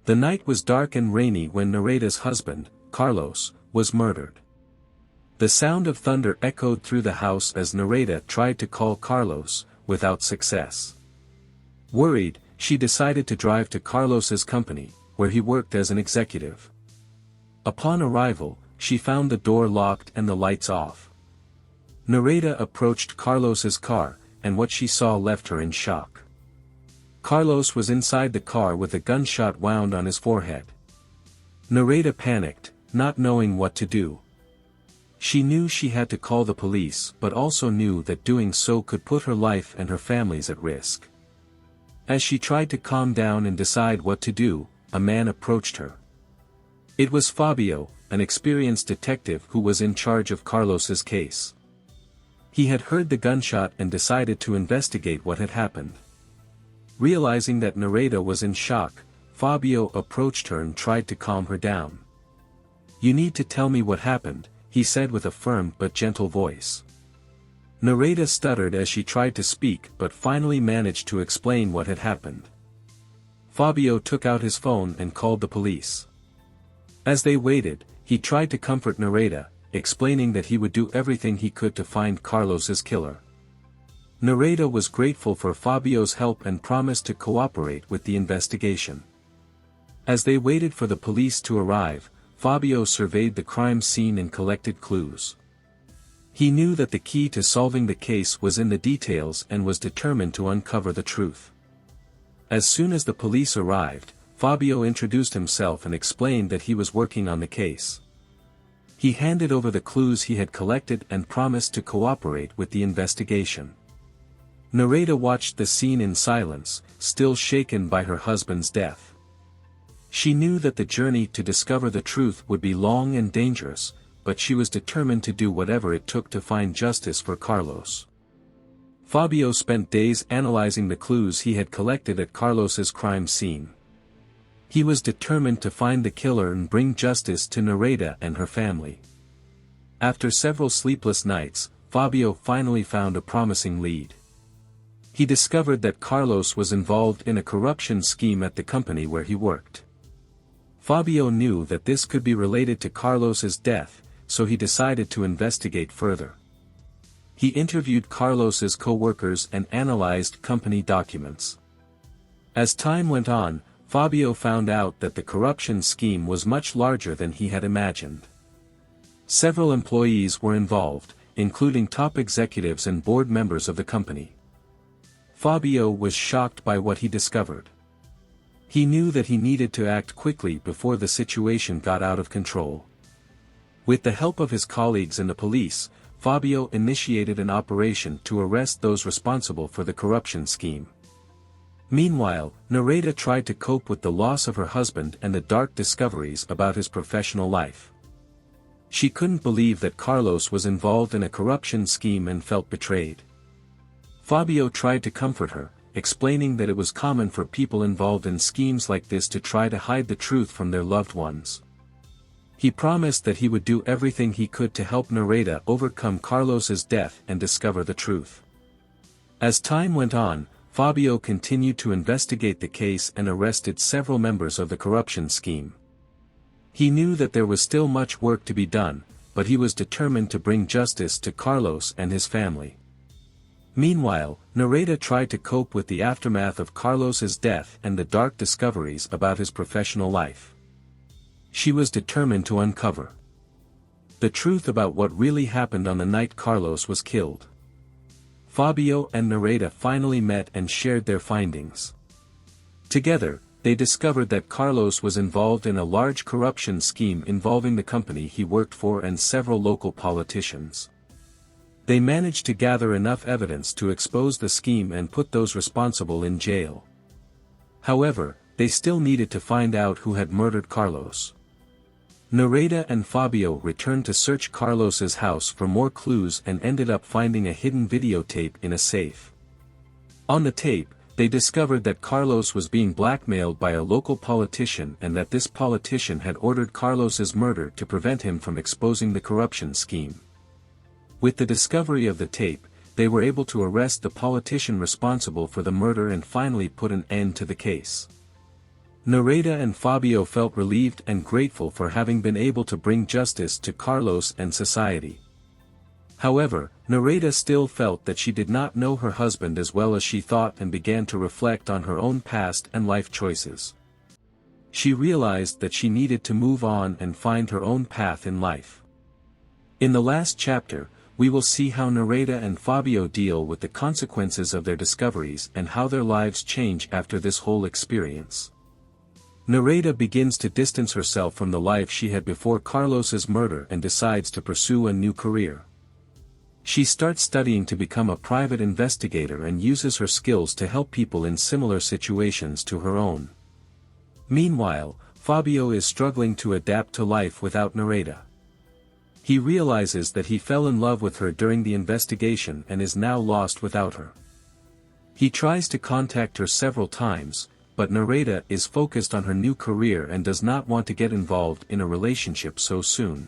The night was dark and rainy when Nereda's husband, Carlos, was murdered. The sound of thunder echoed through the house as Nereda tried to call Carlos, without success. Worried, she decided to drive to Carlos's company, where he worked as an executive. Upon arrival, she found the door locked and the lights off. Nereda approached Carlos's car, and what she saw left her in shock. Carlos was inside the car with a gunshot wound on his forehead. Nereda panicked, not knowing what to do. She knew she had to call the police but also knew that doing so could put her life and her family's at risk. As she tried to calm down and decide what to do, a man approached her. It was Fabio, an experienced detective who was in charge of Carlos's case. He had heard the gunshot and decided to investigate what had happened. Realizing that Nereda was in shock, Fabio approached her and tried to calm her down. "You need to tell me what happened," he said with a firm but gentle voice. Nereda stuttered as she tried to speak but finally managed to explain what had happened. Fabio took out his phone and called the police. As they waited, he tried to comfort Nereda, explaining that he would do everything he could to find Carlos's killer. Nereda was grateful for Fabio's help and promised to cooperate with the investigation. As they waited for the police to arrive, Fabio surveyed the crime scene and collected clues. He knew that the key to solving the case was in the details and was determined to uncover the truth. As soon as the police arrived, Fabio introduced himself and explained that he was working on the case. He handed over the clues he had collected and promised to cooperate with the investigation. Nereda watched the scene in silence, still shaken by her husband's death. She knew that the journey to discover the truth would be long and dangerous, but she was determined to do whatever it took to find justice for Carlos. Fabio spent days analyzing the clues he had collected at Carlos's crime scene. He was determined to find the killer and bring justice to Nereda and her family. After several sleepless nights, Fabio finally found a promising lead. He discovered that Carlos was involved in a corruption scheme at the company where he worked. Fabio knew that this could be related to Carlos's death, so he decided to investigate further. He interviewed Carlos's co-workers and analyzed company documents. As time went on, Fabio found out that the corruption scheme was much larger than he had imagined. Several employees were involved, including top executives and board members of the company. Fabio was shocked by what he discovered. He knew that he needed to act quickly before the situation got out of control. With the help of his colleagues and the police, Fabio initiated an operation to arrest those responsible for the corruption scheme. Meanwhile, Nereda tried to cope with the loss of her husband and the dark discoveries about his professional life. She couldn't believe that Carlos was involved in a corruption scheme and felt betrayed. Fabio tried to comfort her, explaining that it was common for people involved in schemes like this to try to hide the truth from their loved ones. He promised that he would do everything he could to help Nereda overcome Carlos's death and discover the truth. As time went on, Fabio continued to investigate the case and arrested several members of the corruption scheme. He knew that there was still much work to be done, but he was determined to bring justice to Carlos and his family. Meanwhile, Nereda tried to cope with the aftermath of Carlos's death and the dark discoveries about his professional life. She was determined to uncover the truth about what really happened on the night Carlos was killed. Fabio and Nereda finally met and shared their findings. Together, they discovered that Carlos was involved in a large corruption scheme involving the company he worked for and several local politicians. They managed to gather enough evidence to expose the scheme and put those responsible in jail. However, they still needed to find out who had murdered Carlos. Nereda and Fabio returned to search Carlos's house for more clues and ended up finding a hidden videotape in a safe. On the tape, they discovered that Carlos was being blackmailed by a local politician and that this politician had ordered Carlos's murder to prevent him from exposing the corruption scheme. With the discovery of the tape, they were able to arrest the politician responsible for the murder and finally put an end to the case. Nareda and Fabio felt relieved and grateful for having been able to bring justice to Carlos and society. However, Nareda still felt that she did not know her husband as well as she thought and began to reflect on her own past and life choices. She realized that she needed to move on and find her own path in life. In the last chapter, we will see how Nareda and Fabio deal with the consequences of their discoveries and how their lives change after this whole experience. Nareda begins to distance herself from the life she had before Carlos's murder and decides to pursue a new career. She starts studying to become a private investigator and uses her skills to help people in similar situations to her own. Meanwhile, Fabio is struggling to adapt to life without Nareda. He realizes that he fell in love with her during the investigation and is now lost without her. He tries to contact her several times, but Nareda is focused on her new career and does not want to get involved in a relationship so soon.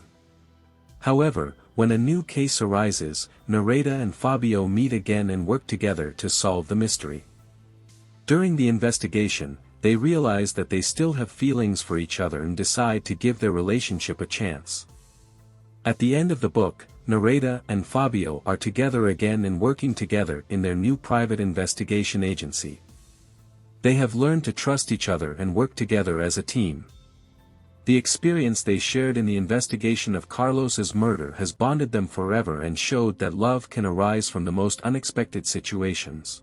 However, when a new case arises, Nareda and Fabio meet again and work together to solve the mystery. During the investigation, they realize that they still have feelings for each other and decide to give their relationship a chance. At the end of the book, Nareda and Fabio are together again and working together in their new private investigation agency. They have learned to trust each other and work together as a team. The experience they shared in the investigation of Carlos's murder has bonded them forever and showed that love can arise from the most unexpected situations.